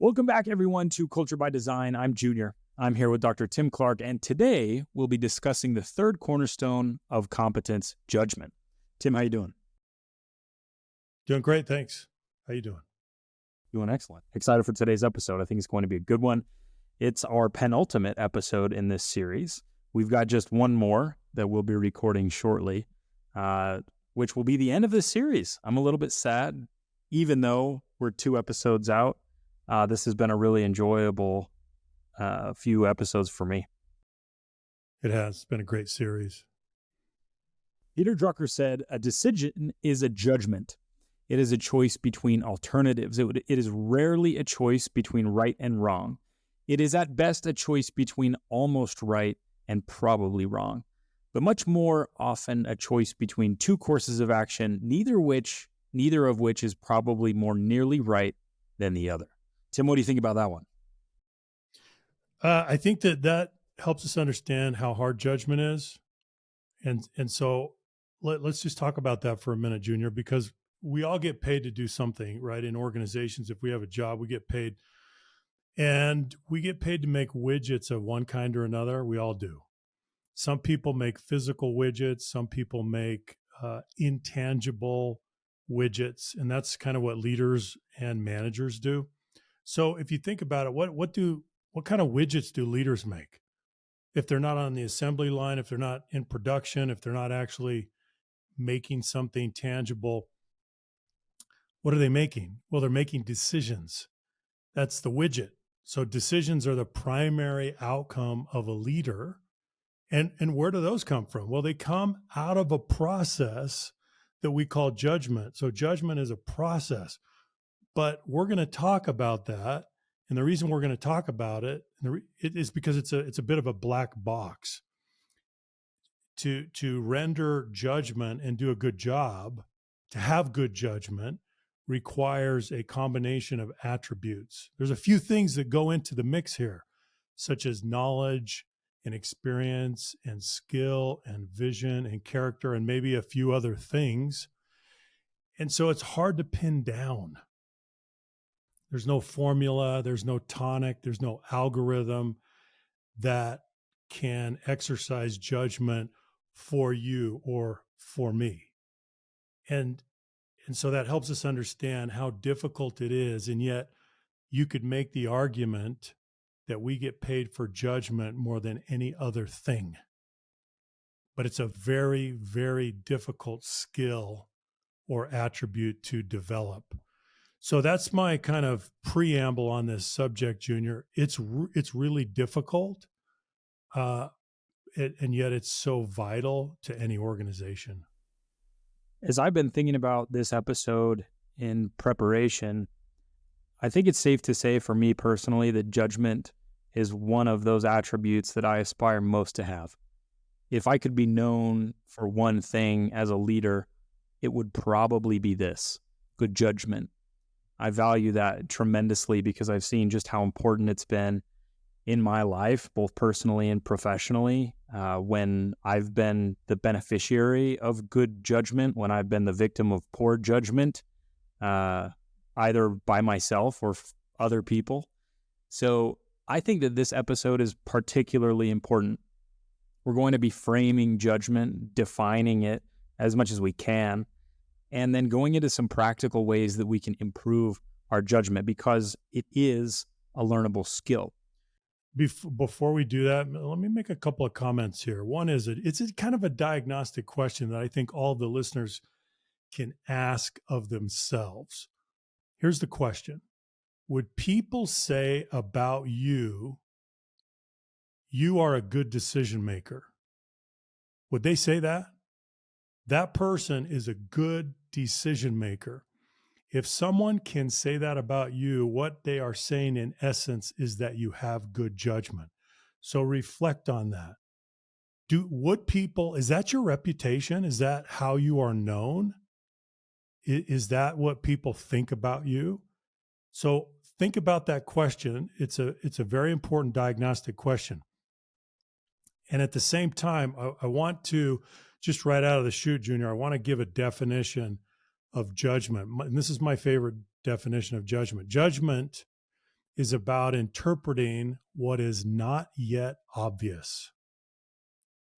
Welcome back, everyone, to Culture by Design. I'm Junior. I'm here with Dr. Tim Clark, and today we'll be discussing the third cornerstone of competence, judgment. Tim, how you doing? Doing great, thanks. How you doing? Doing excellent. Excited for today's episode. I think it's going to be a good one. It's our penultimate episode in this series. We've got just one more that we'll be recording shortly, which will be the end of this series. I'm a little bit sad, even though we're 2 episodes out. This has been a really enjoyable few episodes for me. It has. It's been a great series. Peter Drucker said, "A decision is a judgment. It is a choice between alternatives. It is rarely a choice between right and wrong. It is at best a choice between almost right and probably wrong, but much more often a choice between 2 courses of action, neither of which is probably more nearly right than the other." Tim, what do you think about that one? I think that helps us understand how hard judgment is. And so let's just talk about that for a minute, Junior, because we all get paid to do something, right? In organizations, if we have a job, we get paid. And we get paid to make widgets of one kind or another. We all do. Some people make physical widgets. Some people make intangible widgets. And that's kind of what leaders and managers do. So if you think about it, what kind of widgets do leaders make? If they're not on the assembly line, if they're not in production, if they're not actually making something tangible, what are they making? Well, they're making decisions. That's the widget. So decisions are the primary outcome of a leader. And where do those come from? Well, they come out of a process that we call judgment. So judgment is a process. But we're going to talk about that. And the reason we're going to talk about it is because it's a bit of a black box. To render judgment and do a good job, to have good judgment, requires a combination of attributes. There's a few things that go into the mix here, such as knowledge and experience and skill and vision and character and maybe a few other things. And so it's hard to pin down. There's no formula, there's no tonic, there's no algorithm that can exercise judgment for you or for me. And so that helps us understand how difficult it is. And yet you could make the argument that we get paid for judgment more than any other thing. But it's a very, very difficult skill or attribute to develop. So that's my kind of preamble on this subject, Junior. It's really difficult, and yet it's so vital to any organization. As I've been thinking about this episode in preparation, I think it's safe to say for me personally that judgment is one of those attributes that I aspire most to have. If I could be known for one thing as a leader, it would probably be this: good judgment. I value that tremendously because I've seen just how important it's been in my life, both personally and professionally, when I've been the beneficiary of good judgment, when I've been the victim of poor judgment, either by myself or other people. So I think that this episode is particularly important. We're going to be framing judgment, defining it as much as we can, and then going into some practical ways that we can improve our judgment because it is a learnable skill. Before we do that, let me make a couple of comments here. One is it's kind of a diagnostic question that I think all the listeners can ask of themselves. Here's the question. Would people say about you, you are a good decision maker? Would they say that? That person is a good decision maker. If someone can say that about you, what they are saying in essence is that you have good judgment. So reflect on that. Is that your reputation? Is that how you are known? Is that what people think about you? So think about that question. It's a very important diagnostic question. And at the same time, I want to, just right out of the chute, Junior, I want to give a definition of judgment. And this is my favorite definition of judgment. Judgment is about interpreting what is not yet obvious.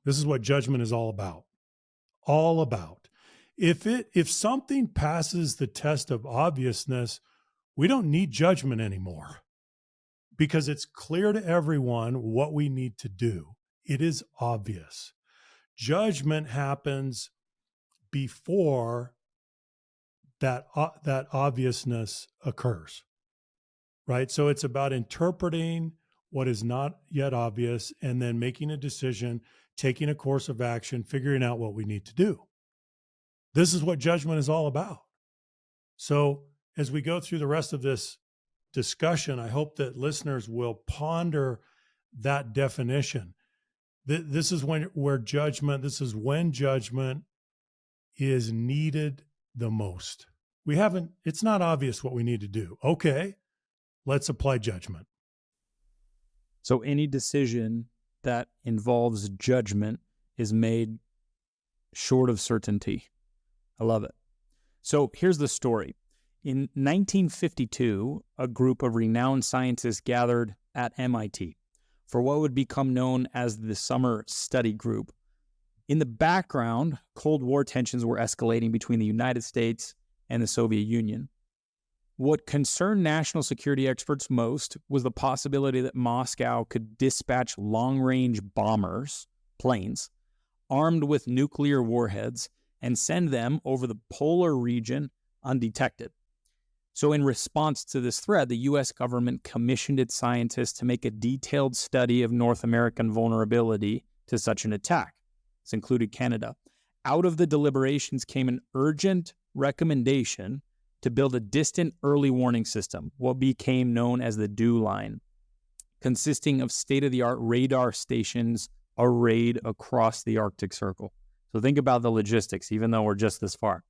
This is what judgment is all about. All about. If something passes the test of obviousness, we don't need judgment anymore because it's clear to everyone what we need to do. It is obvious. Judgment happens before that obviousness occurs, right? So it's about interpreting what is not yet obvious and then making a decision, taking a course of action, figuring out what we need to do. This is what judgment is all about. So as we go through the rest of this discussion, I hope that listeners will ponder that definition. This is when judgment is needed the most. It's not obvious what we need to do. Okay, let's apply judgment. So any decision that involves judgment is made short of certainty. I love it. So here's the story. In 1952, a group of renowned scientists gathered at MIT for what would become known as the Summer Study Group. In the background, Cold War tensions were escalating between the United States and the Soviet Union. What concerned national security experts most was the possibility that Moscow could dispatch long-range bombers, planes, armed with nuclear warheads, and send them over the polar region undetected. So in response to this threat, the U.S. government commissioned its scientists to make a detailed study of North American vulnerability to such an attack. This included Canada. Out of the deliberations came an urgent recommendation to build a distant early warning system, what became known as the DEW line, consisting of state-of-the-art radar stations arrayed across the Arctic Circle. So think about the logistics, even though we're just this far.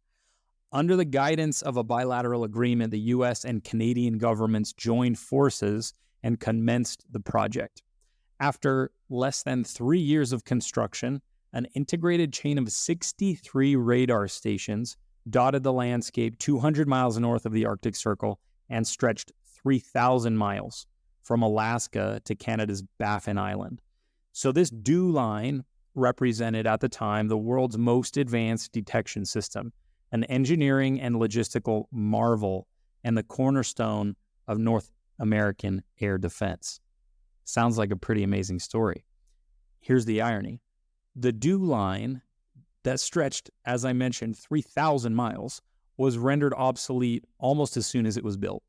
Under the guidance of a bilateral agreement, the U.S. and Canadian governments joined forces and commenced the project. After less than 3 years of construction, an integrated chain of 63 radar stations dotted the landscape 200 miles north of the Arctic Circle and stretched 3,000 miles from Alaska to Canada's Baffin Island. So this DEW line represented at the time the world's most advanced detection system, an engineering and logistical marvel, and the cornerstone of North American air defense. Sounds like a pretty amazing story. Here's the irony. The DEW line that stretched, as I mentioned, 3,000 miles, was rendered obsolete almost as soon as it was built.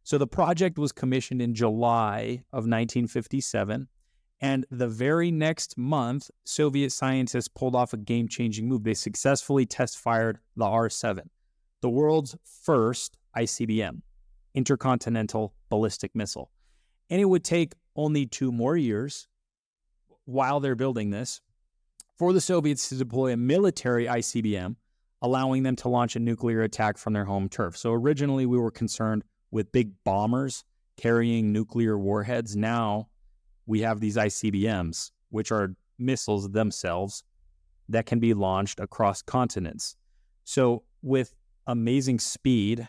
So the project was commissioned in July of 1957, and the very next month, Soviet scientists pulled off a game-changing move. They successfully test-fired the R-7, the world's first ICBM, intercontinental ballistic missile. And it would take only 2 more years while they're building this for the Soviets to deploy a military ICBM, allowing them to launch a nuclear attack from their home turf. So originally we were concerned with big bombers carrying nuclear warheads. Now we have these ICBMs, which are missiles themselves that can be launched across continents. So with amazing speed,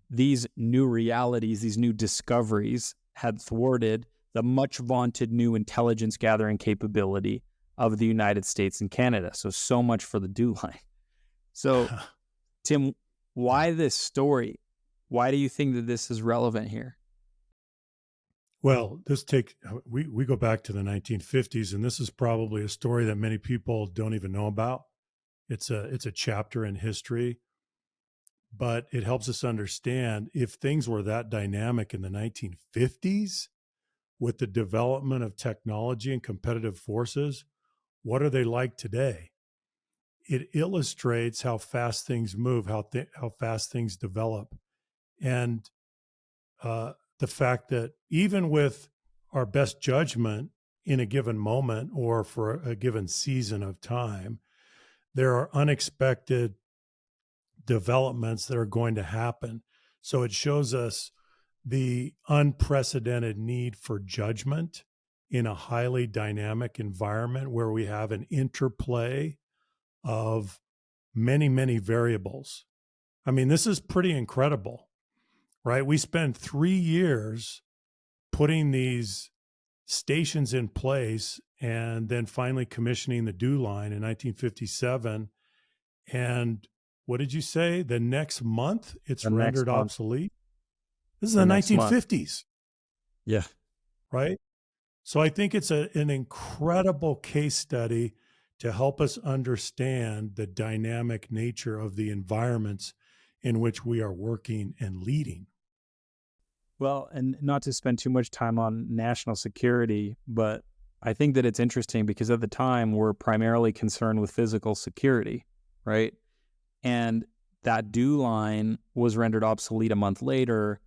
these new realities, these new discoveries had thwarted the much vaunted new intelligence gathering capability of the United States and Canada. So much for the DEW line. So, Tim, why this story? Why do you think that this is relevant here? Well, we go back to the 1950s, and this is probably a story that many people don't even know about. It's a chapter in history, but it helps us understand if things were that dynamic in the 1950s with the development of technology and competitive forces, what are they like today? It illustrates how fast things move, how fast things develop. And the fact that even with our best judgment in a given moment or for a given season of time, there are unexpected developments that are going to happen. So it shows us the unprecedented need for judgment in a highly dynamic environment where we have an interplay of many, many variables. I mean, this is pretty incredible, right? We spend 3 years putting these stations in place and then finally commissioning the DEW line in 1957. And what did you say? The next month it's The next rendered month, obsolete? This is the the next month. 1950s, Yeah. right? So I think it's an incredible case study to help us understand the dynamic nature of the environments in which we are working and leading. Well, and not to spend too much time on national security, but I think that it's interesting because at the time we're primarily concerned with physical security, right? And that DEW line was rendered obsolete a month later.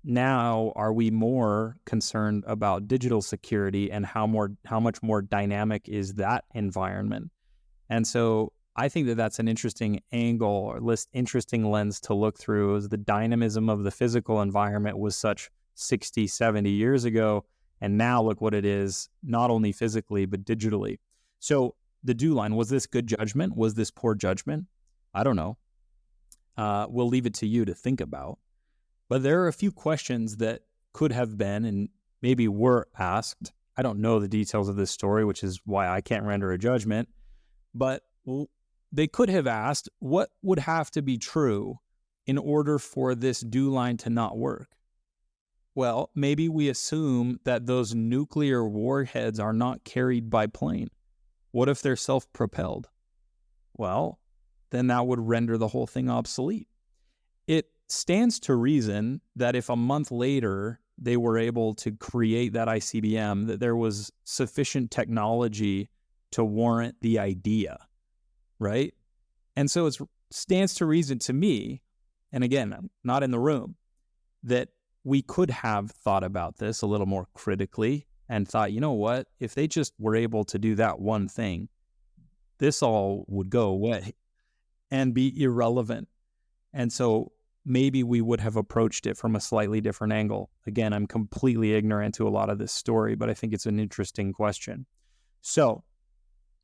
Now, are we more concerned about digital security and how much more dynamic is that environment? And so I think that that's an interesting angle or interesting lens to look through, as the dynamism of the physical environment was such 60, 70 years ago. And now look what it is, not only physically, but digitally. So the DEW line, was this good judgment? Was this poor judgment? I don't know. We'll leave it to you to think about. But there are a few questions that could have been and maybe were asked. I don't know the details of this story, which is why I can't render a judgment. But they could have asked, what would have to be true in order for this DEW line to not work? Well, maybe we assume that those nuclear warheads are not carried by plane. What if they're self-propelled? Well, then that would render the whole thing obsolete. It stands to reason that if a month later they were able to create that ICBM, that there was sufficient technology to warrant the idea, right? And so it stands to reason to me, and again, I'm not in the room, that we could have thought about this a little more critically and thought, you know what, if they just were able to do that one thing, this all would go away and be irrelevant. And so maybe we would have approached it from a slightly different angle. Again, I'm completely ignorant to a lot of this story, but I think it's an interesting question. So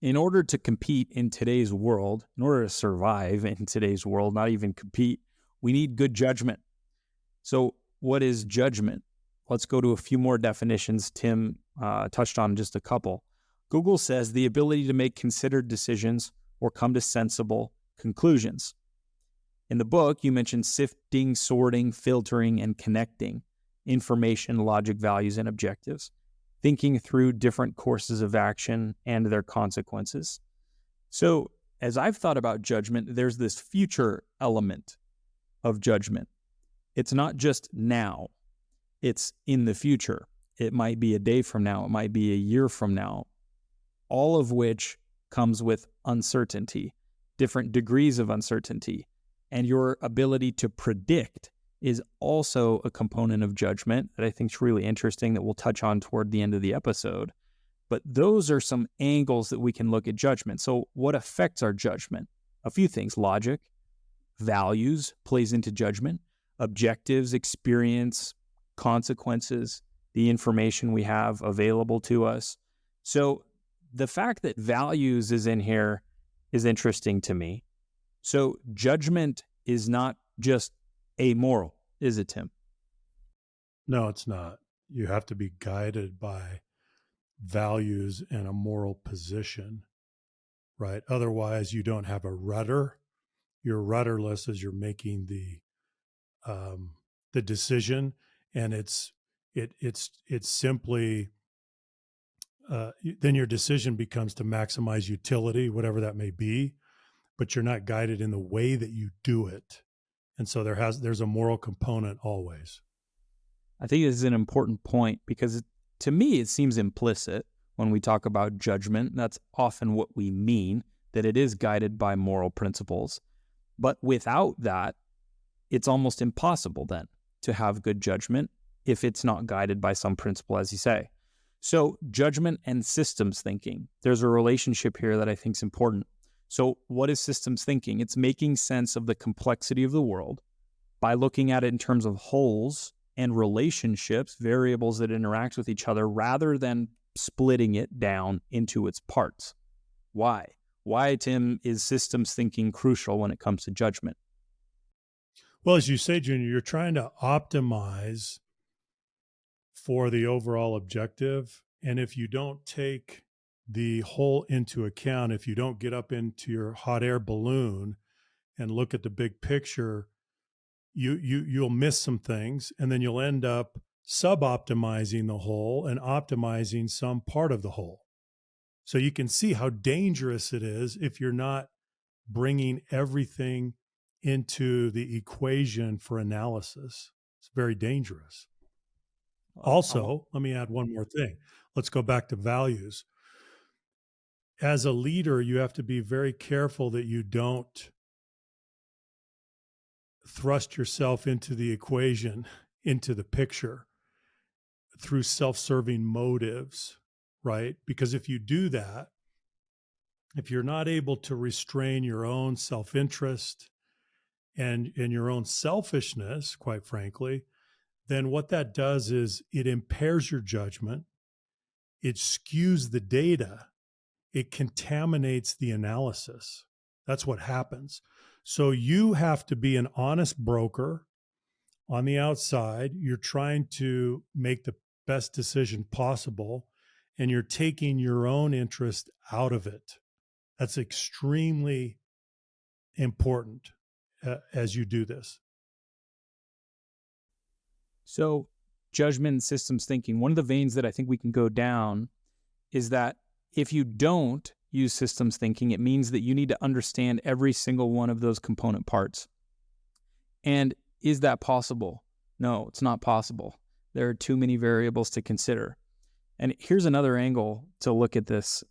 in order to compete in today's world, in order to survive in today's world, not even compete, we need good judgment. So what is judgment? Let's go to a few more definitions. Tim touched on just a couple. Google says the ability to make considered decisions or come to sensible conclusions. In the book, you mentioned sifting, sorting, filtering, and connecting information, logic, values, and objectives, thinking through different courses of action and their consequences. So as I've thought about judgment, there's this future element of judgment. It's not just now, it's in the future. It might be a day from now, it might be a year from now, all of which comes with uncertainty, different degrees of uncertainty. And your ability to predict is also a component of judgment that I think is really interesting that we'll touch on toward the end of the episode. But those are some angles that we can look at judgment. So what affects our judgment? A few things: logic, values plays into judgment, objectives, experience, consequences, the information we have available to us. So the fact that values is in here is interesting to me. So judgment is not just amoral, is it, Tim? No, it's not. You have to be guided by values and a moral position, right? Otherwise, you don't have a rudder. You're rudderless as you're making the decision, and it's simply then your decision becomes to maximize utility, whatever that may be, but you're not guided in the way that you do it. And so there's a moral component always. I think this is an important point because to me, it seems implicit when we talk about judgment. That's often what we mean, that it is guided by moral principles. But without that, it's almost impossible then to have good judgment if it's not guided by some principle, as you say. So judgment and systems thinking, there's a relationship here that I think is important. So what is systems thinking? It's making sense of the complexity of the world by looking at it in terms of wholes and relationships, variables that interact with each other, rather than splitting it down into its parts. Why? Why, Tim, is systems thinking crucial when it comes to judgment? Well, as you say, Junior, you're trying to optimize for the overall objective. And if you don't take the whole into account, if you don't get up into your hot air balloon and look at the big picture, you'll miss some things, and then you'll end up sub-optimizing the whole and optimizing some part of the whole. So you can see how dangerous it is if you're not bringing everything into the equation for analysis. It's very dangerous. Also, let me add one more thing. Let's go back to values. As a leader, you have to be very careful that you don't thrust yourself into the equation, into the picture through self-serving motives, right? Because if you do that, if you're not able to restrain your own self-interest and your own selfishness, quite frankly, then what that does is it impairs your judgment, it skews the data, it contaminates the analysis. That's what happens. So you have to be an honest broker on the outside. You're trying to make the best decision possible, and you're taking your own interest out of it. That's extremely important as you do this. So judgment and systems thinking, one of the veins that I think we can go down is that if you don't use systems thinking, it means that you need to understand every single one of those component parts. And is that possible? No, it's not possible. There are too many variables to consider. And here's another angle to look at this.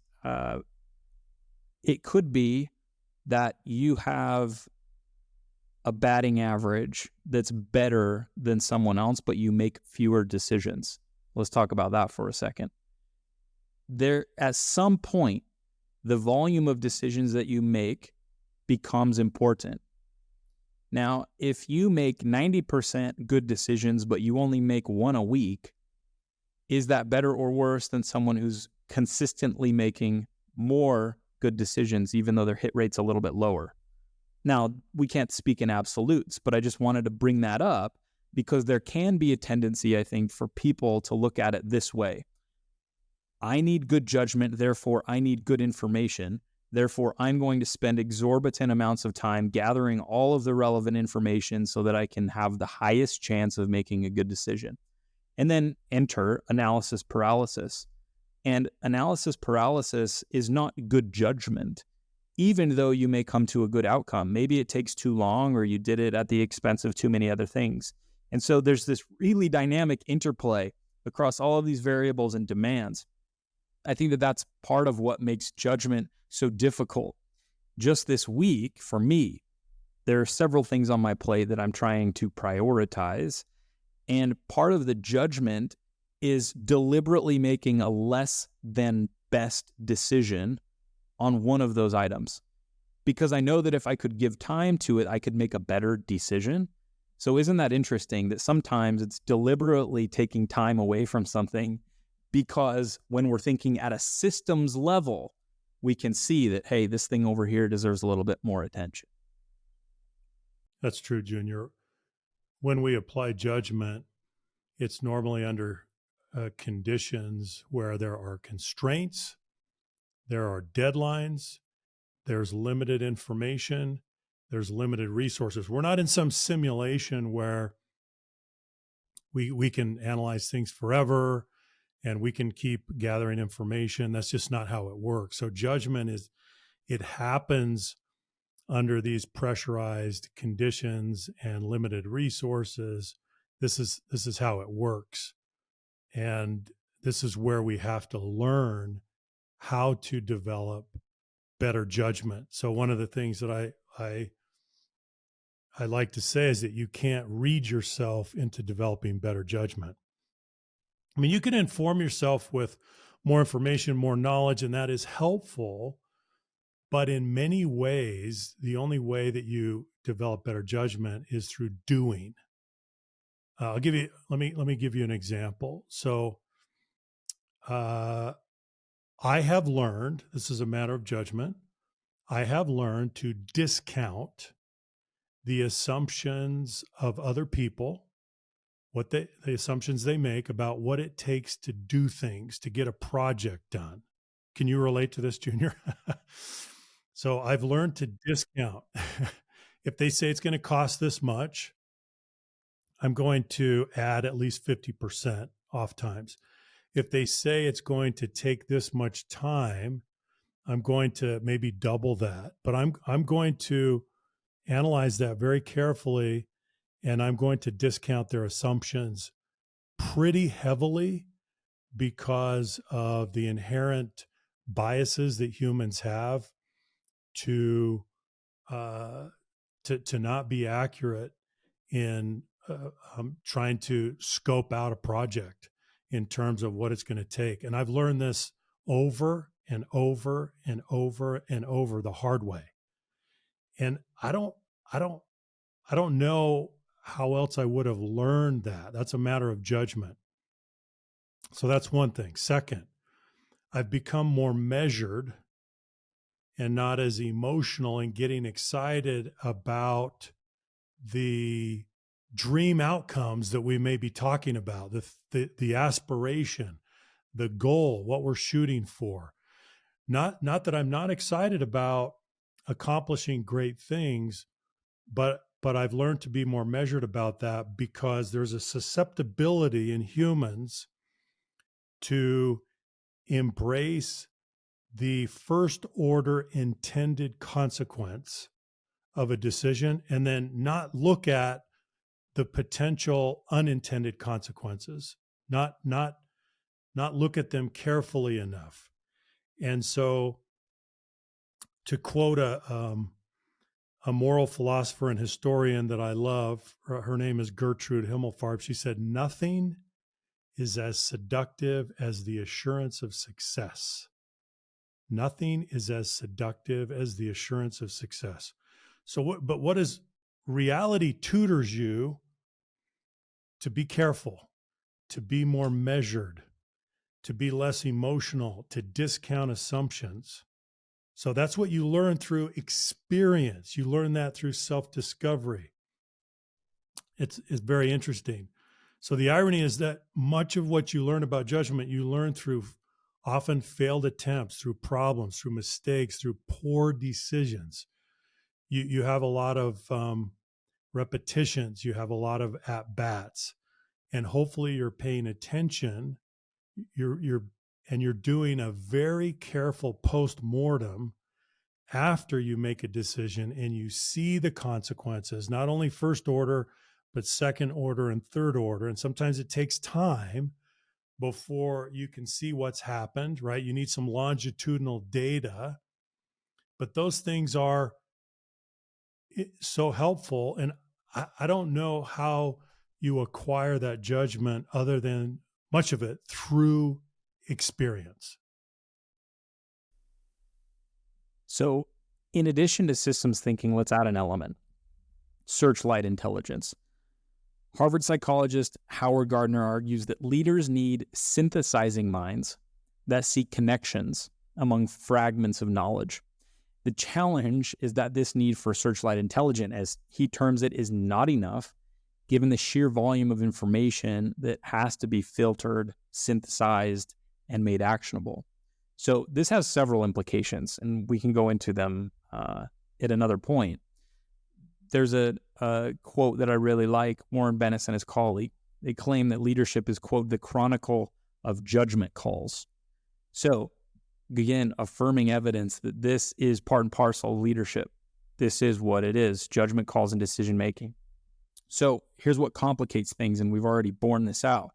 It could be that you have a batting average that's better than someone else, but you make fewer decisions. Let's talk about that for a second. There, at some point, the volume of decisions that you make becomes important. Now, if you make 90% good decisions, but you only make one a week, is that better or worse than someone who's consistently making more good decisions, even though their hit rate's a little bit lower? Now, we can't speak in absolutes, but I just wanted to bring that up because there can be a tendency, I think, for people to look at it this way. I need good judgment, therefore I need good information. Therefore, I'm going to spend exorbitant amounts of time gathering all of the relevant information so that I can have the highest chance of making a good decision. And then enter analysis paralysis. And analysis paralysis is not good judgment, even though you may come to a good outcome. Maybe it takes too long or you did it at the expense of too many other things. And so there's this really dynamic interplay across all of these variables and demands. I think that that's part of what makes judgment so difficult. Just this week, for me, there are several things on my plate that I'm trying to prioritize. And part of the judgment is deliberately making a less than best decision on one of those items. Because I know that if I could give time to it, I could make a better decision. So isn't that interesting that sometimes it's deliberately taking time away from something, because when we're thinking at a systems level, we can see that, hey, this thing over here deserves a little bit more attention. That's true, Junior. When we apply judgment, it's normally under conditions where there are constraints, there are deadlines, there's limited information, there's limited resources. We're not in some simulation where we can analyze things forever and we can keep gathering information. That's just not how it works. So judgment it happens under these pressurized conditions and limited resources. This is how it works. And this is where we have to learn how to develop better judgment. So one of the things that I like to say is that you can't read yourself into developing better judgment. I mean, you can inform yourself with more information, more knowledge, and that is helpful. But in many ways, the only way that you develop better judgment is through doing. Let me give you an example. So I have learned, this is a matter of judgment, I have learned to discount the assumptions of other people the assumptions they make about what it takes to do things, to get a project done. Can you relate to this, Junior? So I've learned to discount. If they say it's going to cost this much, I'm going to add at least 50% off times. If they say it's going to take this much time, I'm going to maybe double that. But I'm going to analyze that very carefully, and I'm going to discount their assumptions pretty heavily because of the inherent biases that humans have to not be accurate in trying to scope out a project in terms of what it's going to take. And I've learned this over and over and over and over the hard way. And I don't know how else I would have learned that. That's a matter of judgment. So that's one thing. Second, I've become more measured and not as emotional and getting excited about the dream outcomes that we may be talking about, the aspiration, the goal, what we're shooting for. Not that I'm not excited about accomplishing great things, but I've learned to be more measured about that because there's a susceptibility in humans to embrace the first order intended consequence of a decision and then not look at the potential unintended consequences, not look at them carefully enough. And so, to quote a moral philosopher and historian that I love, her name is Gertrude Himmelfarb. She said, "Nothing is as seductive as the assurance of success." Nothing is as seductive as the assurance of success. So, what is reality tutors you to be careful, to be more measured, to be less emotional, to discount assumptions. So that's what you learn through experience. You learn that through self-discovery. It's very interesting. So the irony is that much of what you learn about judgment, you learn through often failed attempts, through problems, through mistakes, through poor decisions. You have a lot of repetitions. You have a lot of at-bats. And hopefully you're paying attention. You're doing a very careful post-mortem after you make a decision and you see the consequences, not only first order, but second order and third order. And sometimes it takes time before you can see what's happened, right? You need some longitudinal data, but those things are so helpful. And I don't know how you acquire that judgment other than much of it through experience. So, in addition to systems thinking, let's add an element: searchlight intelligence. Harvard psychologist Howard Gardner argues that leaders need synthesizing minds that seek connections among fragments of knowledge. The challenge is that this need for searchlight intelligence, as he terms it, is not enough, given the sheer volume of information that has to be filtered, synthesized, and made actionable. So this has several implications, and we can go into them at another point. There's a quote that I really like, Warren Bennis and his colleague. They claim that leadership is, quote, the chronicle of judgment calls. So, again, affirming evidence that this is part and parcel of leadership. This is what it is, judgment calls and decision making. So here's what complicates things, and we've already borne this out.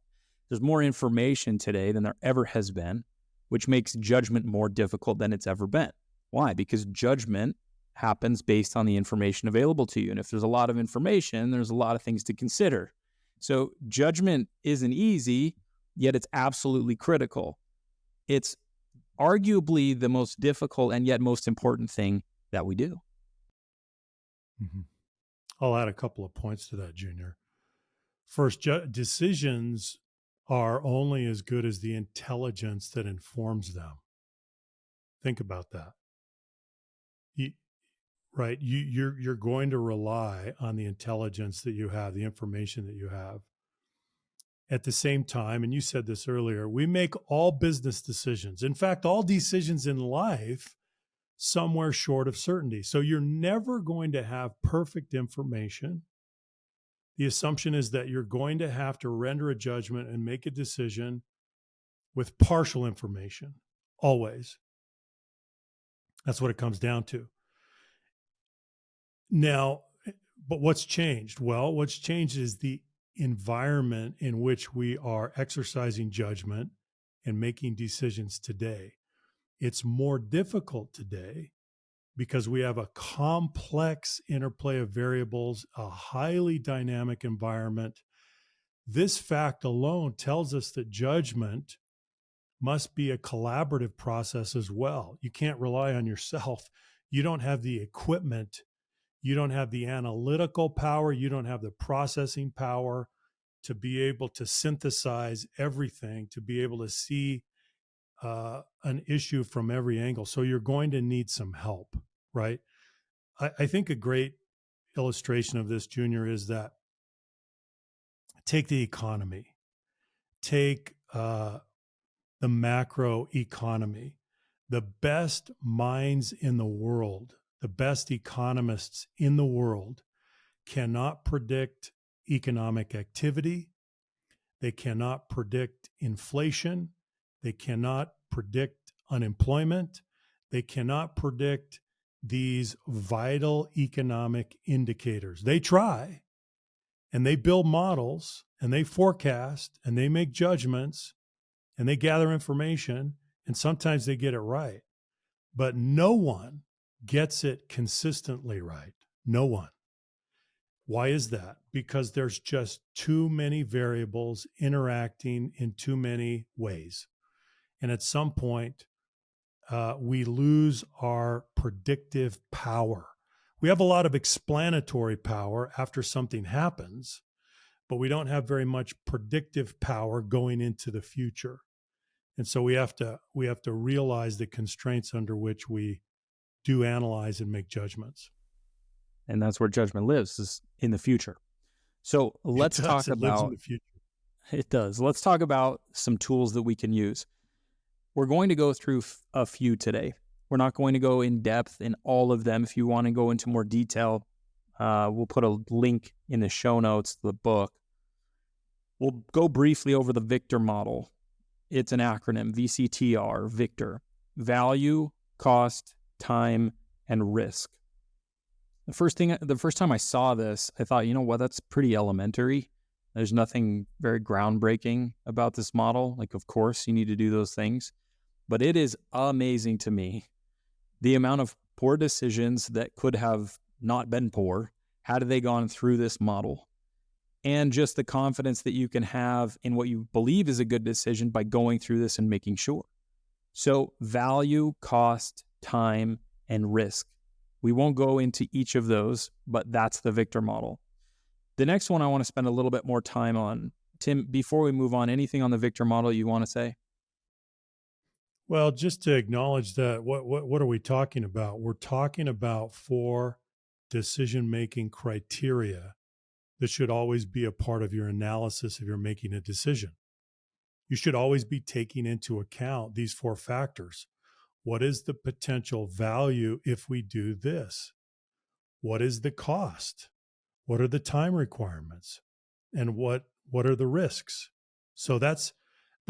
There's more information today than there ever has been, which makes judgment more difficult than it's ever been. Why? Because judgment happens based on the information available to you. And if there's a lot of information, there's a lot of things to consider. So judgment isn't easy, yet it's absolutely critical. It's arguably the most difficult and yet most important thing that we do. Mm-hmm. I'll add a couple of points to that, Junior. First, decisions are only as good as the intelligence that informs them. Think about that. You're going to rely on the intelligence that you have, the information that you have. At the same time, and you said this earlier, we make all business decisions. In fact, all decisions in life somewhere short of certainty. So you're never going to have perfect information. The assumption is that you're going to have to render a judgment and make a decision with partial information, always. That's what it comes down to. Now, but what's changed? Well, what's changed is the environment in which we are exercising judgment and making decisions today. It's more difficult today because we have a complex interplay of variables, a highly dynamic environment. This fact alone tells us that judgment must be a collaborative process as well. You can't rely on yourself. You don't have the equipment. You don't have the analytical power. You don't have the processing power to be able to synthesize everything, to be able to see an issue from every angle. So you're going to need some help, right? I think a great illustration of this, Junior, is that take the economy, take the macro economy. The best minds in the world, the best economists in the world cannot predict economic activity. They cannot predict inflation. They cannot predict unemployment. They cannot predict these vital economic indicators. They try, and they build models, and they forecast, and they make judgments, and they gather information, and sometimes they get it right. But no one gets it consistently right. No one. Why is that? Because there's just too many variables interacting in too many ways. And at some point, we lose our predictive power. We have a lot of explanatory power after something happens, but we don't have very much predictive power going into the future. And so we have to realize the constraints under which we do analyze and make judgments. And that's where judgment lives, is in the future. So let's talk about... lives in the future. It does. Let's talk about some tools that we can use. We're going to go through a few today. We're not going to go in depth in all of them. If you want to go into more detail, we'll put a link in the show notes to the book. We'll go briefly over the Victor model. It's an acronym, VCTR, Victor. Value, cost, time, and risk. The first time I saw this, I thought, you know what, that's pretty elementary. There's nothing very groundbreaking about this model. Like, of course, you need to do those things. But it is amazing to me the amount of poor decisions that could have not been poor had they gone through this model. And just the confidence that you can have in what you believe is a good decision by going through this and making sure. So value, cost, time, and risk. We won't go into each of those, but that's the Victor model. The next one I want to spend a little bit more time on. Tim, before we move on, anything on the Victor model you want to say? Well, just to acknowledge that, what are we talking about? We're talking about 4 decision-making criteria that should always be a part of your analysis if you're making a decision. You should always be taking into account these 4 factors. What is the potential value if we do this? What is the cost? What are the time requirements? And what are the risks? So that's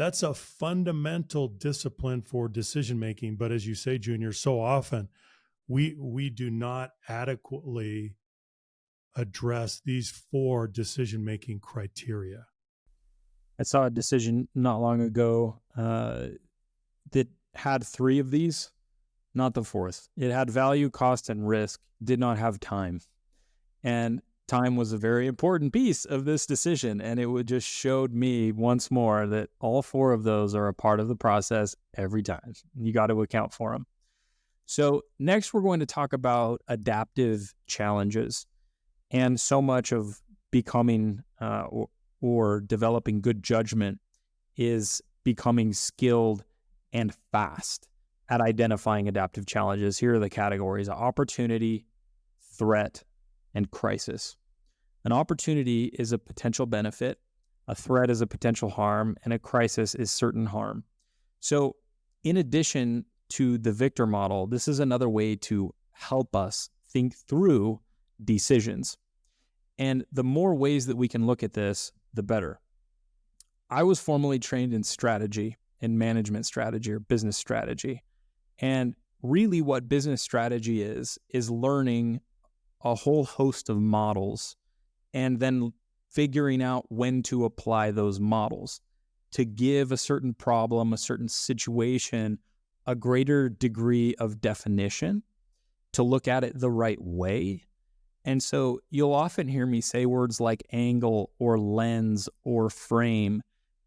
a fundamental discipline for decision making. But as you say, Junior, so often we do not adequately address these 4 decision making criteria. I saw a decision not long ago that had 3 of these, not the 4th. It had value, cost, and risk, did not have time. And time was a very important piece of this decision. And it would just showed me once more that all 4 of those are a part of the process every time. You got to account for them. So next, we're going to talk about adaptive challenges. And so much of becoming or developing good judgment is becoming skilled and fast at identifying adaptive challenges. Here are the categories: opportunity, threat, and crisis. An opportunity is a potential benefit. A threat is a potential harm, and a crisis is certain harm. So in addition to the Victor model, this is another way to help us think through decisions. And the more ways that we can look at this, the better. I was formally trained in strategy, in management strategy or business strategy. And really what business strategy is learning a whole host of models and then figuring out when to apply those models to give a certain problem, a certain situation, a greater degree of definition, to look at it the right way. And so you'll often hear me say words like angle or lens or frame,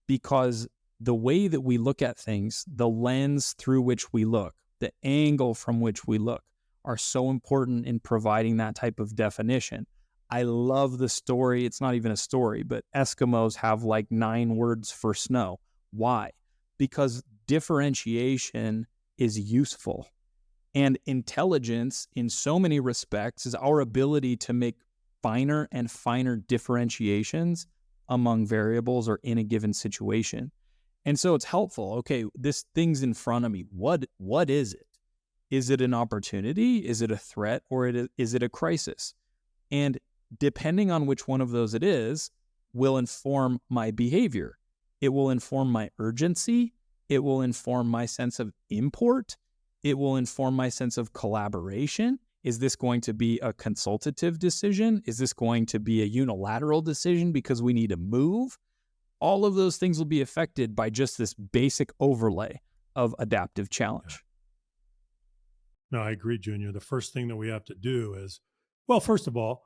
because the way that we look at things, the lens through which we look, the angle from which we look, are so important in providing that type of definition. I love the story. It's not even a story, but Eskimos have like 9 words for snow. Why? Because differentiation is useful. And intelligence, in so many respects, is our ability to make finer and finer differentiations among variables or in a given situation. And so it's helpful. Okay, this thing's in front of me. What is it? Is it an opportunity? Is it a threat? Or is it a crisis? And depending on which one of those it is, will inform my behavior. It will inform my urgency. It will inform my sense of import. It will inform my sense of collaboration. Is this going to be a consultative decision? Is this going to be a unilateral decision because we need to move? All of those things will be affected by just this basic overlay of adaptive challenge. No, I agree, Junior. The first thing that we have to do is, well, first of all,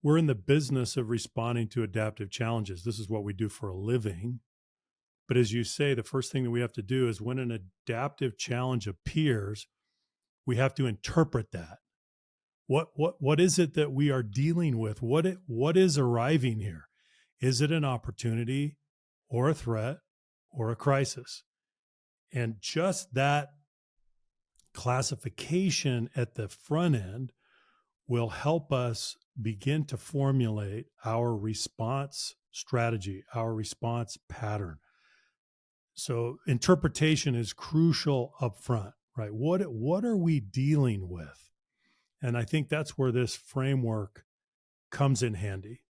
we're in the business of responding to adaptive challenges. This is what we do for a living. But as you say, the first thing that we have to do is when an adaptive challenge appears, we have to interpret that. What is it that we are dealing with? What is arriving here? Is it an opportunity or a threat or a crisis? And just that classification at the front end will help us begin to formulate our response strategy, our response pattern. So interpretation is crucial up front, right? What are we dealing with? And I think that's where this framework comes in handy.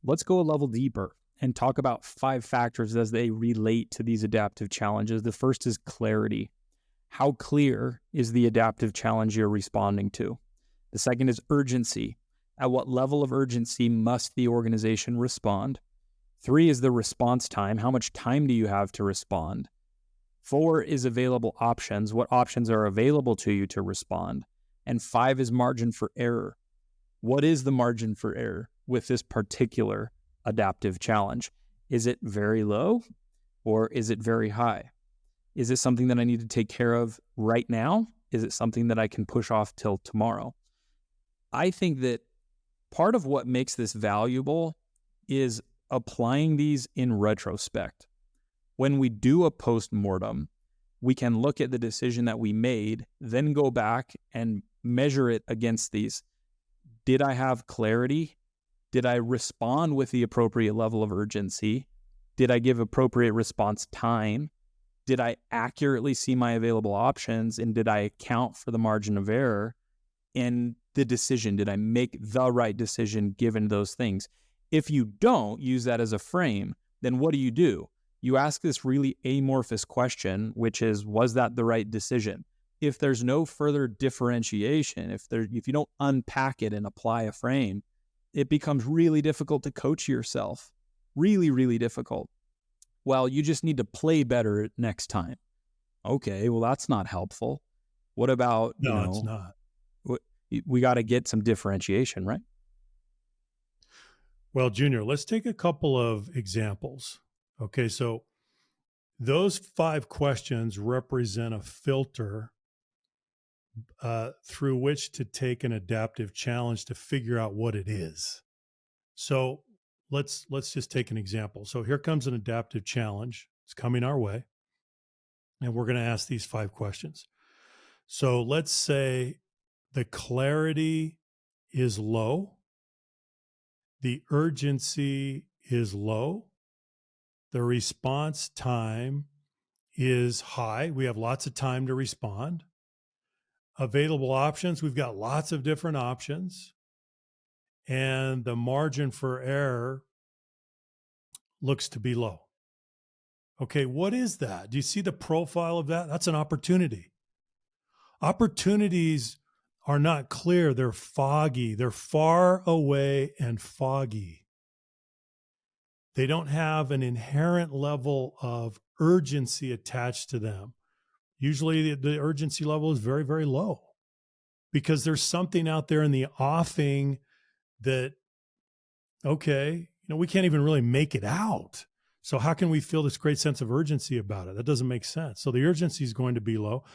Let's go a level deeper and talk about 5 factors as they relate to these adaptive challenges. The first is clarity. How clear is the adaptive challenge you're responding to? The second is urgency. At what level of urgency must the organization respond? 3 is the response time. How much time do you have to respond? 4 is available options. What options are available to you to respond? And 5 is margin for error. What is the margin for error with this particular adaptive challenge? Is it very low or is it very high? Is it something that I need to take care of right now? Is it something that I can push off till tomorrow? I think that part of what makes this valuable is applying these in retrospect. When we do a post-mortem, we can look at the decision that we made, then go back and measure it against these. Did I have clarity? Did I respond with the appropriate level of urgency? Did I give appropriate response time? Did I accurately see my available options? And did I account for the margin of error in the decision? Did I make the right decision given those things? If you don't use that as a frame, then what do? You ask this really amorphous question, which is, was that the right decision? If there's no further differentiation, if you don't unpack it and apply a frame, it becomes really difficult to coach yourself. Really, really difficult. Well, you just need to play better next time. Okay, well, that's not helpful. What about, No, it's not. We got to get some differentiation, right? Well, Junior, let's take a couple of examples. Okay, so those 5 questions represent a filter through which to take an adaptive challenge to figure out what it is. So let's just take an example. So here comes an adaptive challenge. It's coming our way, and we're going to ask these 5 questions. So let's say the clarity is low, the urgency is low. The response time is high. We have lots of time to respond. Available options, we've got lots of different options. And the margin for error looks to be low. Okay, what is that? Do you see the profile of that? That's an opportunity. Opportunities are not clear. They're foggy. They're far away and foggy. They don't have an inherent level of urgency attached to them. Usually the urgency level is very, very low because there's something out there in the offing that, okay, we can't even really make it out. So how can we feel this great sense of urgency about it? That doesn't make sense. So the urgency is going to be low.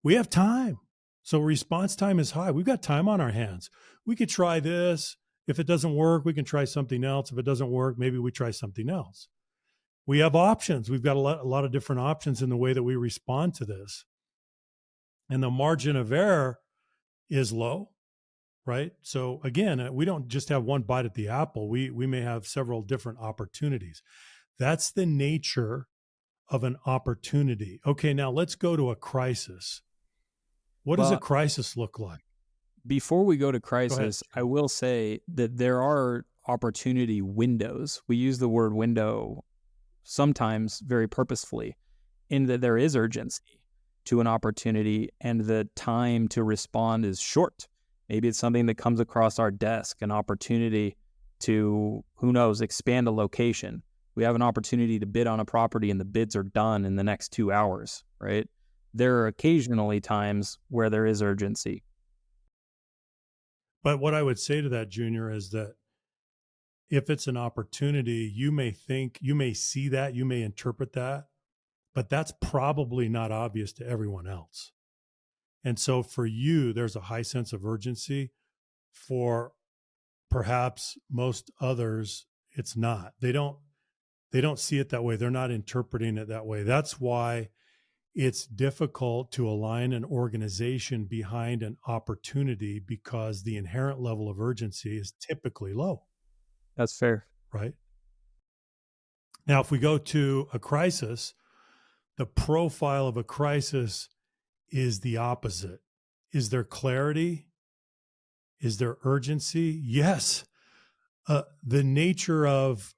We have time. So response time is high. We've got time on our hands. We could try this. If it doesn't work, we can try something else. If it doesn't work, maybe we try something else. We have options. We've got a lot of different options in the way that we respond to this. And the margin of error is low, right? So again, we don't just have one bite at the apple. We may have several different opportunities. That's the nature of an opportunity. Okay, now let's go to a crisis. What does a crisis look like? Before we go to crisis, I will say that there are opportunity windows. We use the word window sometimes very purposefully, in that there is urgency to an opportunity and the time to respond is short. Maybe it's something that comes across our desk, an opportunity to, who knows, expand a location. We have an opportunity to bid on a property and the bids are done in the next 2 hours, right? There are occasionally times where there is urgency. But what I would say to that, Junior, is that if it's an opportunity, you may see that, you may interpret that, but that's probably not obvious to everyone else. And so for you, there's a high sense of urgency. For perhaps most others, it's not. They don't see it that way. They're not interpreting it that way. That's why it's difficult to align an organization behind an opportunity, because the inherent level of urgency is typically low. That's fair. Right? Now, if we go to a crisis, the profile of a crisis is the opposite. Is there clarity? Is there urgency? Yes. The nature of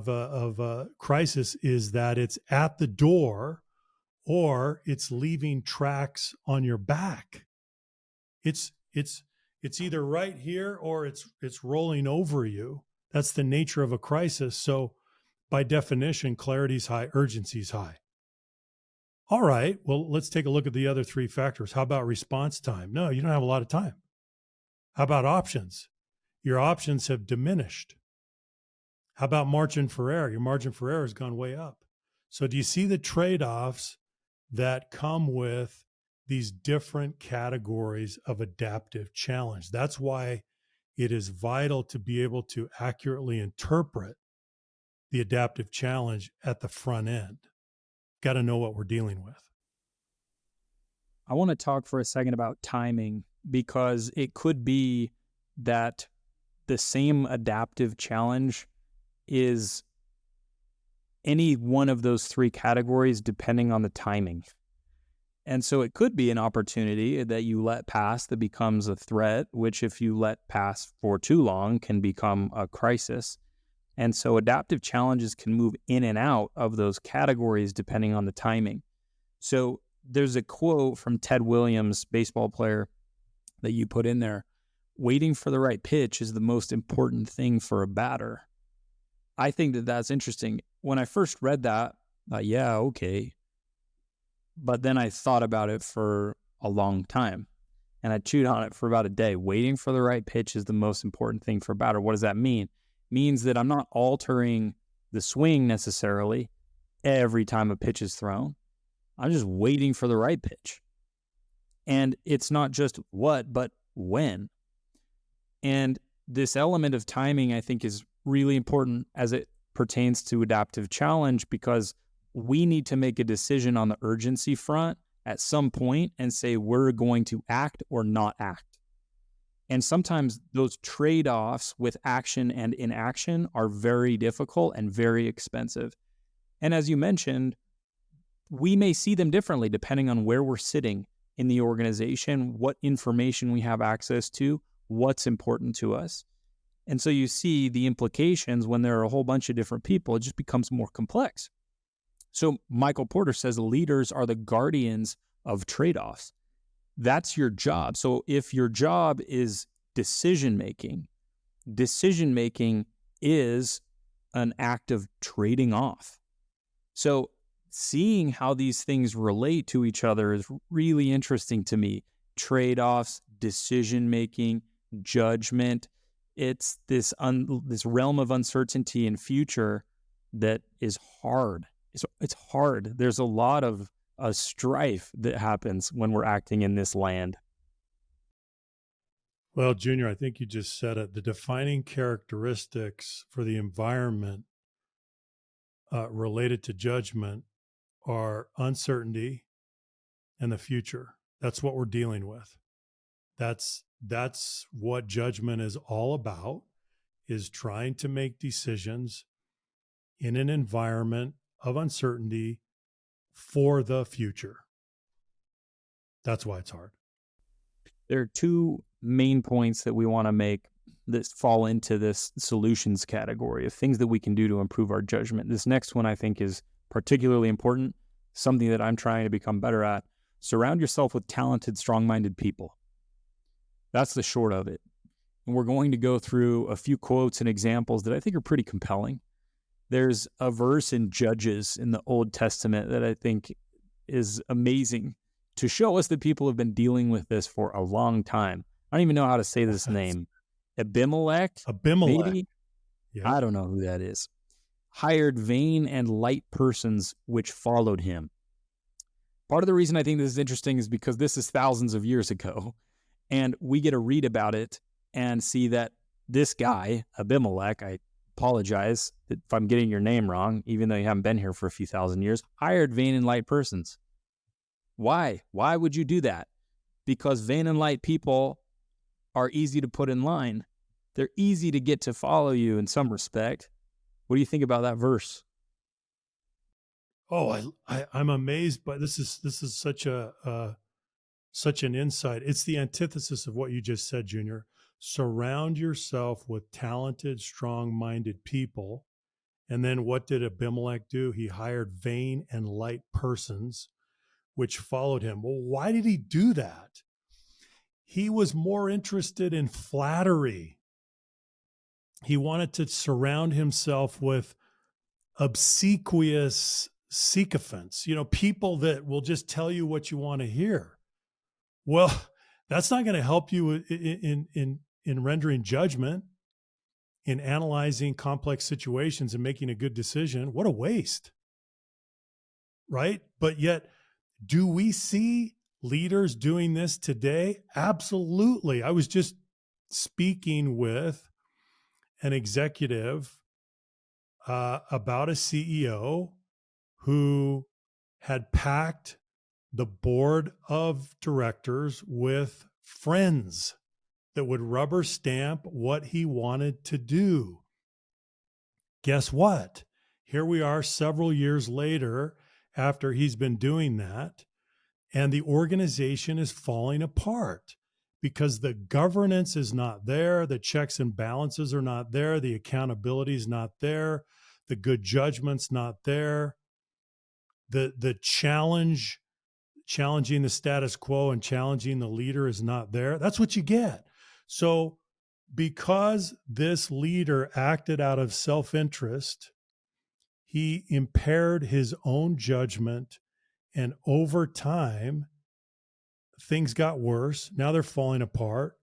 a crisis is that it's at the door or it's leaving tracks on your back. It's either right here or it's rolling over you. That's the nature of a crisis. So by definition, clarity's high, urgency's high. All right, well, let's take a look at the other three factors. How about response time? No, you don't have a lot of time. How about options? Your options have diminished. How about margin for error? Your margin for error has gone way up. So do you see the trade-offs that come with these different categories of adaptive challenge? That's why it is vital to be able to accurately interpret the adaptive challenge at the front end. Got to know what we're dealing with. I want to talk for a second about timing, because it could be that the same adaptive challenge is any one of those three categories depending on the timing. And so it could be an opportunity that you let pass that becomes a threat, which if you let pass for too long can become a crisis. And so adaptive challenges can move in and out of those categories depending on the timing. So there's a quote from Ted Williams, baseball player, that you put in there. Waiting for the right pitch is the most important thing for a batter. I think that that's interesting. When I first read that, I thought, yeah, okay. But then I thought about it for a long time and I chewed on it for about a day. Waiting for the right pitch is the most important thing for a batter. What does that mean? It means that I'm not altering the swing necessarily every time a pitch is thrown. I'm just waiting for the right pitch. And it's not just what, but when. And this element of timing, I think, is really important as it pertains to adaptive challenge, because we need to make a decision on the urgency front at some point and say we're going to act or not act. And sometimes those trade-offs with action and inaction are very difficult and very expensive. And as you mentioned, we may see them differently depending on where we're sitting in the organization, what information we have access to, what's important to us. And so you see the implications when there are a whole bunch of different people, it just becomes more complex. So Michael Porter says leaders are the guardians of trade-offs. That's your job. So if your job is decision-making is an act of trading off. So seeing how these things relate to each other is really interesting to me. Trade-offs, decision-making, judgment. It's this realm of uncertainty and future that is hard. It's hard. There's a lot of strife that happens when we're acting in this land. Well, Junior, I think you just said it. The defining characteristics for the environment related to judgment are uncertainty and the future. That's what we're dealing with. That's what judgment is all about, is trying to make decisions in an environment of uncertainty for the future. That's why it's hard. There are two main points that we want to make that fall into this solutions category of things that we can do to improve our judgment. This next one I think is particularly important, something that I'm trying to become better at. Surround yourself with talented, strong-minded people. That's the short of it. And we're going to go through a few quotes and examples that I think are pretty compelling. There's a verse in Judges in the Old Testament that I think is amazing to show us that people have been dealing with this for a long time. I don't even know how to say this name. Abimelech? Maybe? Yeah. I don't know who that is. Hired vain and light persons which followed him. Part of the reason I think this is interesting is because this is thousands of years ago, and we get to read about it and see that this guy, Abimelech, I apologize if I'm getting your name wrong, even though you haven't been here for a few thousand years, hired vain and light persons. Why? Why would you do that? Because vain and light people are easy to put in line. They're easy to get to follow you in some respect. What do you think about that verse? Oh, I'm amazed by this is such an insight. It's the antithesis of what you just said, Junior. Surround yourself with talented, strong-minded people. And then what did Abimelech do? He hired vain and light persons which followed him. Well, why did he do that? He was more interested in flattery. He wanted to surround himself with obsequious sycophants, people that will just tell you what you want to hear. Well, that's not going to help you in rendering judgment, in analyzing complex situations and making a good decision. What a waste, right? But yet, do we see leaders doing this today? Absolutely. I was just speaking with an executive about a CEO who had packed the board of directors with friends that would rubber stamp what he wanted to do. Guess what? Here we are several years later after he's been doing that, and the organization is falling apart because the governance is not there, the checks and balances are not there, the accountability is not there, the good judgment's not there, the challenging the status quo and challenging the leader is not there. That's what you get. So because this leader acted out of self-interest, he impaired his own judgment, and over time, things got worse. Now they're falling apart.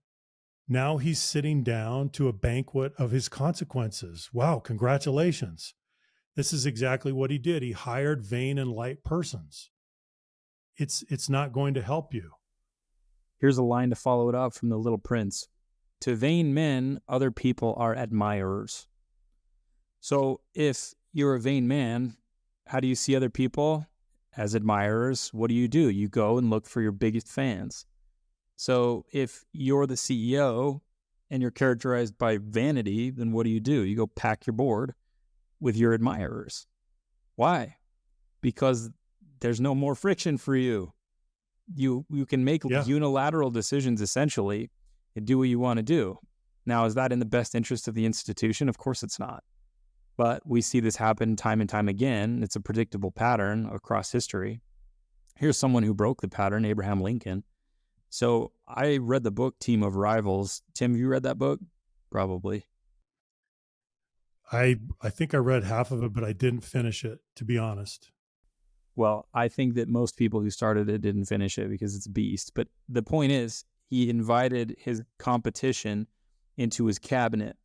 Now he's sitting down to a banquet of his consequences. Wow, congratulations. This is exactly what he did. He hired vain and light persons. It's not going to help you. Here's a line to follow it up from The Little Prince. To vain men, other people are admirers. So if you're a vain man, how do you see other people? As admirers, what do? You go and look for your biggest fans. So if you're the CEO and you're characterized by vanity, then what do? You go pack your board with your admirers. Why? Because there's no more friction for you. You can make Yeah. unilateral decisions essentially and do what you want to do. Now, is that in the best interest of the institution? Of course it's not. But we see this happen time and time again. It's a predictable pattern across history. Here's someone who broke the pattern, Abraham Lincoln. So I read the book Team of Rivals. Tim, have you read that book? Probably. I think I read half of it, but I didn't finish it, to be honest. Well, I think that most people who started it didn't finish it because it's a beast. But the point is, he invited his competition into his cabinet.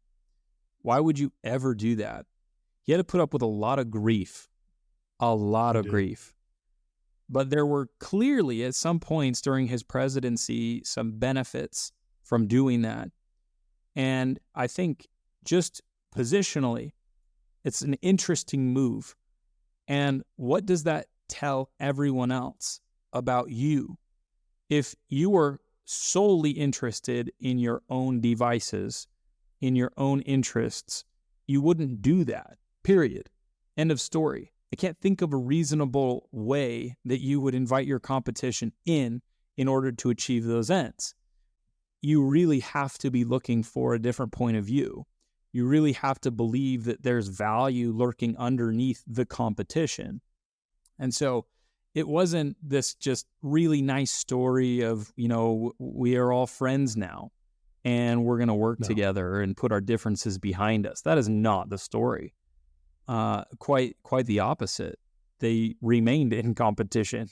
Why would you ever do that? He had to put up with a lot of grief, grief. But there were clearly at some points during his presidency some benefits from doing that. And I think just positionally, it's an interesting move. And what does that tell everyone else about you? If you were solely interested in your own devices, in your own interests, you wouldn't do that, period. End of story. I can't think of a reasonable way that you would invite your competition in order to achieve those ends. You really have to be looking for a different point of view. You really have to believe that there's value lurking underneath the competition. And so it wasn't this just really nice story of, we are all friends now and we're going to work together and put our differences behind us. That is not the story. Quite the opposite. They remained in competition,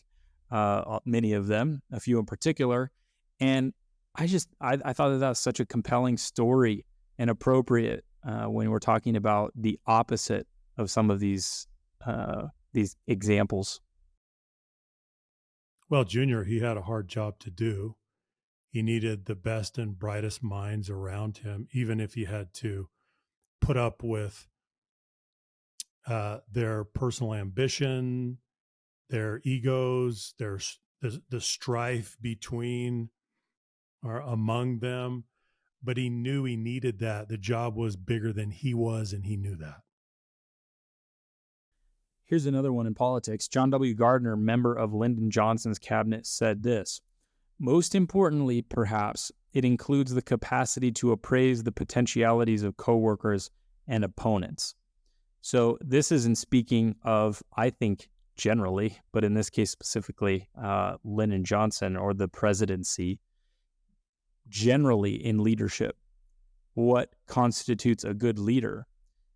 many of them, a few in particular. And I thought that was such a compelling story and appropriate when we're talking about the opposite of some of these examples. Well, Junior, he had a hard job to do. He needed the best and brightest minds around him, even if he had to put up with their personal ambition, their egos, the strife between or among them. But he knew he needed that. The job was bigger than he was, and he knew that. Here's another one in politics. John W. Gardner, member of Lyndon Johnson's cabinet, said this: most importantly, perhaps, it includes the capacity to appraise the potentialities of coworkers and opponents. So this isn't speaking of, I think, generally, but in this case specifically, Lyndon Johnson or the presidency. Generally in leadership, what constitutes a good leader?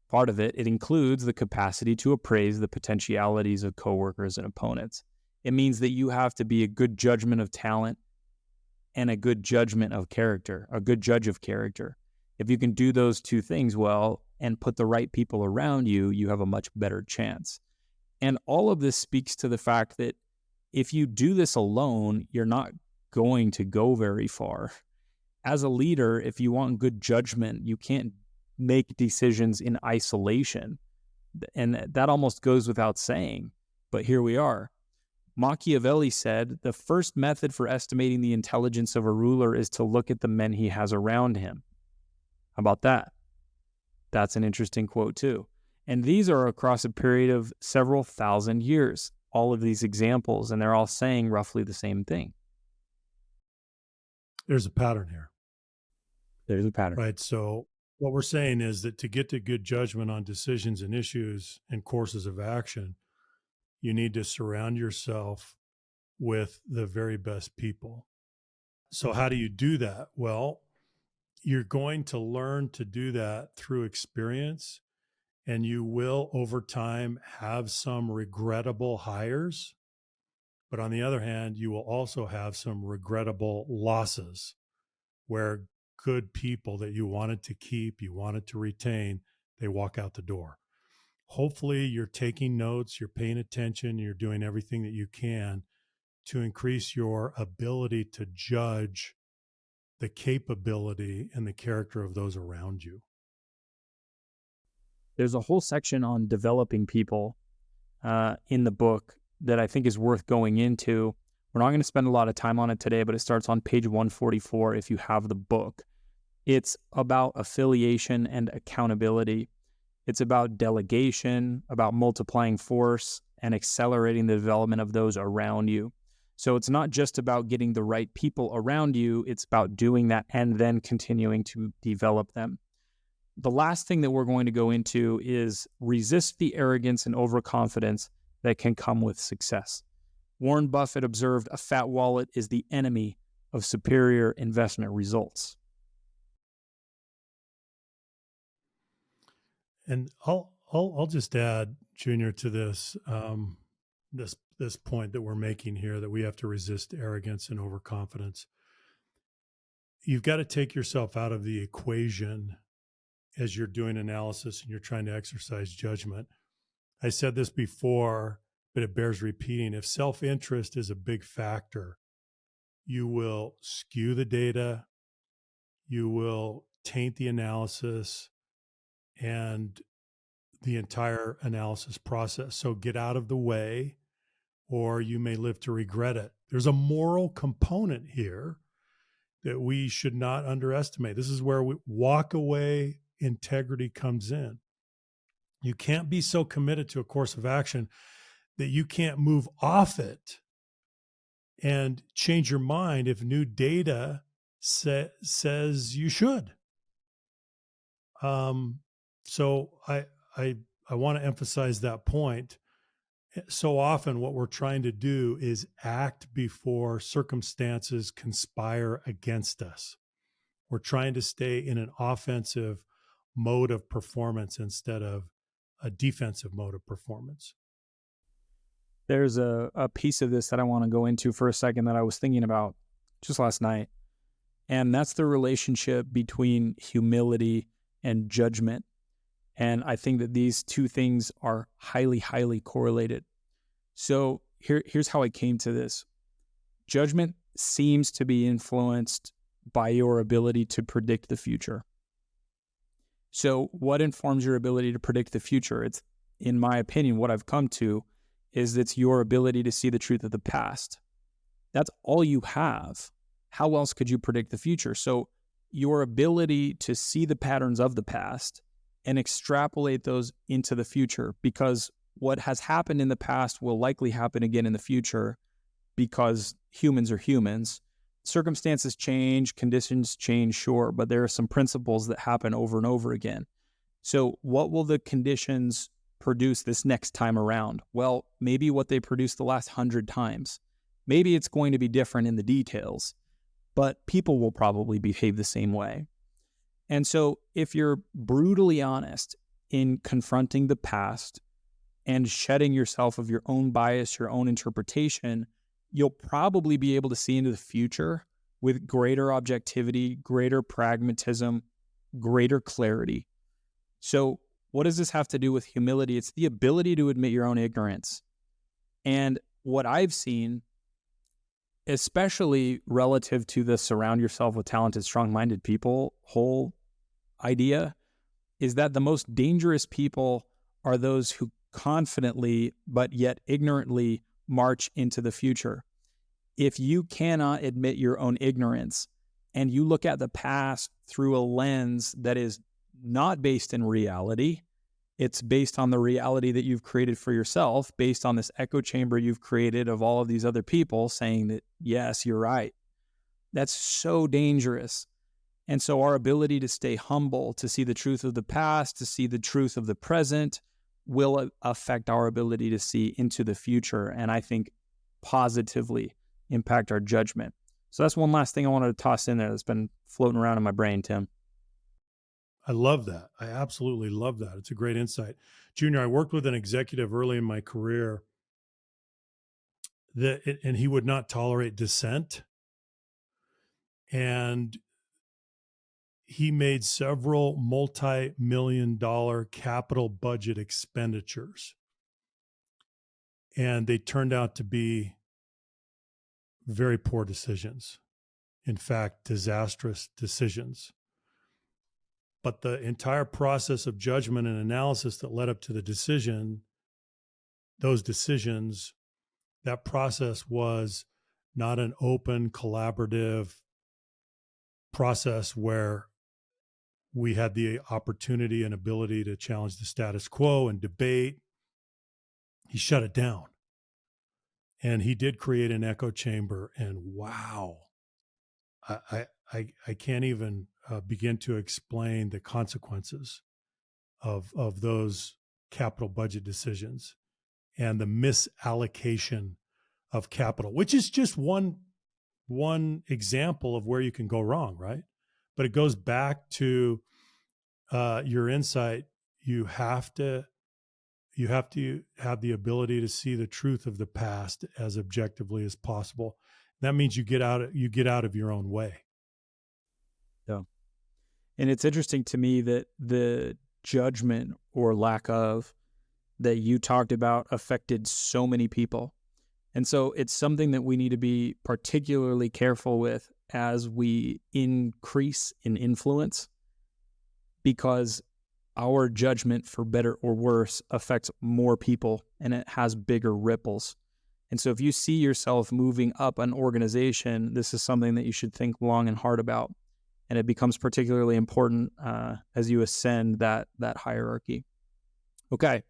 Part of it includes the capacity to appraise the potentialities of coworkers and opponents. It means that you have to be a good judgment of talent and a good judgment of character, a good judge of character. If you can do those two things well and put the right people around you, you have a much better chance. And all of this speaks to the fact that if you do this alone, you're not going to go very far. As a leader, if you want good judgment, you can't make decisions in isolation. And that almost goes without saying. But here we are. Machiavelli said, the first method for estimating the intelligence of a ruler is to look at the men he has around him. How about that? That's an interesting quote too. And these are across a period of several thousand years, all of these examples, and they're all saying roughly the same thing. There's a pattern here. There's a pattern. Right. So what we're saying is that to get to good judgment on decisions and issues and courses of action, you need to surround yourself with the very best people. So how do you do that? Well, you're going to learn to do that through experience, and you will over time have some regrettable hires. But on the other hand, you will also have some regrettable losses where good people that you wanted to keep, you wanted to retain, they walk out the door. Hopefully you're taking notes, you're paying attention, you're doing everything that you can to increase your ability to judge the capability and the character of those around you. There's a whole section on developing people in the book that I think is worth going into. We're not going to spend a lot of time on it today, but it starts on page 144 if you have the book. It's about affiliation and accountability. It's about delegation, about multiplying force, and accelerating the development of those around you. So it's not just about getting the right people around you, it's about doing that and then continuing to develop them. The last thing that we're going to go into is resist the arrogance and overconfidence that can come with success. Warren Buffett observed a fat wallet is the enemy of superior investment results. And I'll just add, Junior, to this this point that we're making here, that we have to resist arrogance and overconfidence. You've got to take yourself out of the equation as you're doing analysis and you're trying to exercise judgment. I said this before, but it bears repeating. If self-interest is a big factor, you will skew the data, you will taint the analysis and the entire analysis process. So get out of the way, or you may live to regret it. There's a moral component here that we should not underestimate. This is where walk away integrity comes in. You can't be so committed to a course of action that you can't move off it and change your mind if new data says you should. So I want to emphasize that point. So often what we're trying to do is act before circumstances conspire against us. We're trying to stay in an offensive mode of performance instead of a defensive mode of performance. There's a piece of this that I want to go into for a second that I was thinking about just last night, and that's the relationship between humility and judgment. And I think that these two things are highly, highly correlated. So here's how I came to this. Judgment seems to be influenced by your ability to predict the future. So what informs your ability to predict the future? It's, in my opinion, what I've come to is it's your ability to see the truth of the past. That's all you have. How else could you predict the future? So your ability to see the patterns of the past and extrapolate those into the future, because what has happened in the past will likely happen again in the future because humans are humans. Circumstances change, conditions change, sure, but there are some principles that happen over and over again. So what will the conditions produce this next time around? Well, maybe what they produced the last 100 times. Maybe it's going to be different in the details, but people will probably behave the same way. And so if you're brutally honest in confronting the past and shedding yourself of your own bias, your own interpretation, you'll probably be able to see into the future with greater objectivity, greater pragmatism, greater clarity. So what does this have to do with humility? It's the ability to admit your own ignorance. And what I've seen, especially relative to the surround yourself with talented, strong-minded people whole idea, is that the most dangerous people are those who confidently but yet ignorantly march into the future. If you cannot admit your own ignorance and you look at the past through a lens that is not based in reality, it's based on the reality that you've created for yourself, based on this echo chamber you've created of all of these other people saying that, yes, you're right. That's so dangerous. And so our ability to stay humble, to see the truth of the past, to see the truth of the present, will affect our ability to see into the future, and I think positively impact our judgment. So that's one last thing I wanted to toss in there that's been floating around in my brain, Tim. I love that. I absolutely love that. It's a great insight. Junior, I worked with an executive early in my career and he would not tolerate dissent. And he made several multi-million-dollar capital budget expenditures. And they turned out to be very poor decisions. In fact, disastrous decisions. But the entire process of judgment and analysis that led up to the decision, those decisions, that process was not an open, collaborative process where we had the opportunity and ability to challenge the status quo and debate. He shut it down. And he did create an echo chamber. And wow, I can't even begin to explain the consequences of those capital budget decisions and the misallocation of capital, which is just one example of where you can go wrong, right? But it goes back to your insight. You have to have the ability to see the truth of the past as objectively as possible. That means you get out of your own way. Yeah. And it's interesting to me that the judgment or lack of that you talked about affected so many people. And so it's something that we need to be particularly careful with as we increase in influence, because our judgment, for better or worse, affects more people and it has bigger ripples. And so if you see yourself moving up an organization, this is something that you should think long and hard about. And it becomes particularly important as you ascend that hierarchy. Okay,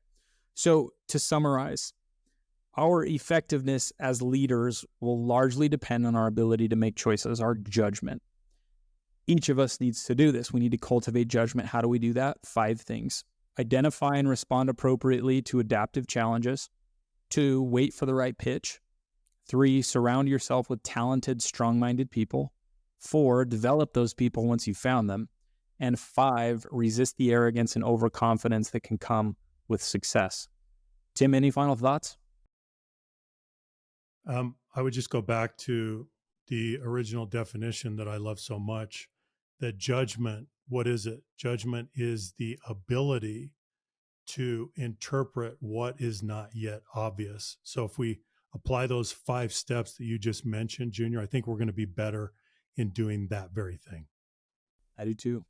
so to summarize, our effectiveness as leaders will largely depend on our ability to make choices, our judgment. Each of us needs to do this. We need to cultivate judgment. How do we do that? 5 things. Identify and respond appropriately to adaptive challenges. 2, wait for the right pitch. 3, surround yourself with talented, strong-minded people. 4, develop those people once you've found them. And 5, resist the arrogance and overconfidence that can come with success. Tim, any final thoughts? I would just go back to the original definition that I love so much, that judgment, what is it? Judgment is the ability to interpret what is not yet obvious. So if we apply those 5 steps that you just mentioned, Junior, I think we're going to be better in doing that very thing. I do too.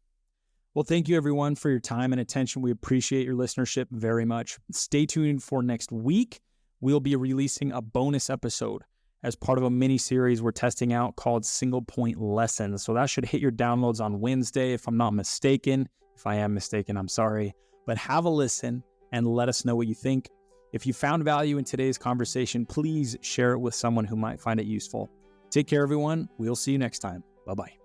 Well, thank you everyone for your time and attention. We appreciate your listenership very much. Stay tuned for next week. We'll be releasing a bonus episode as part of a mini series we're testing out called Single Point Lessons. So that should hit your downloads on Wednesday, if I'm not mistaken. If I am mistaken, I'm sorry. But have a listen and let us know what you think. If you found value in today's conversation, please share it with someone who might find it useful. Take care, everyone. We'll see you next time. Bye-bye.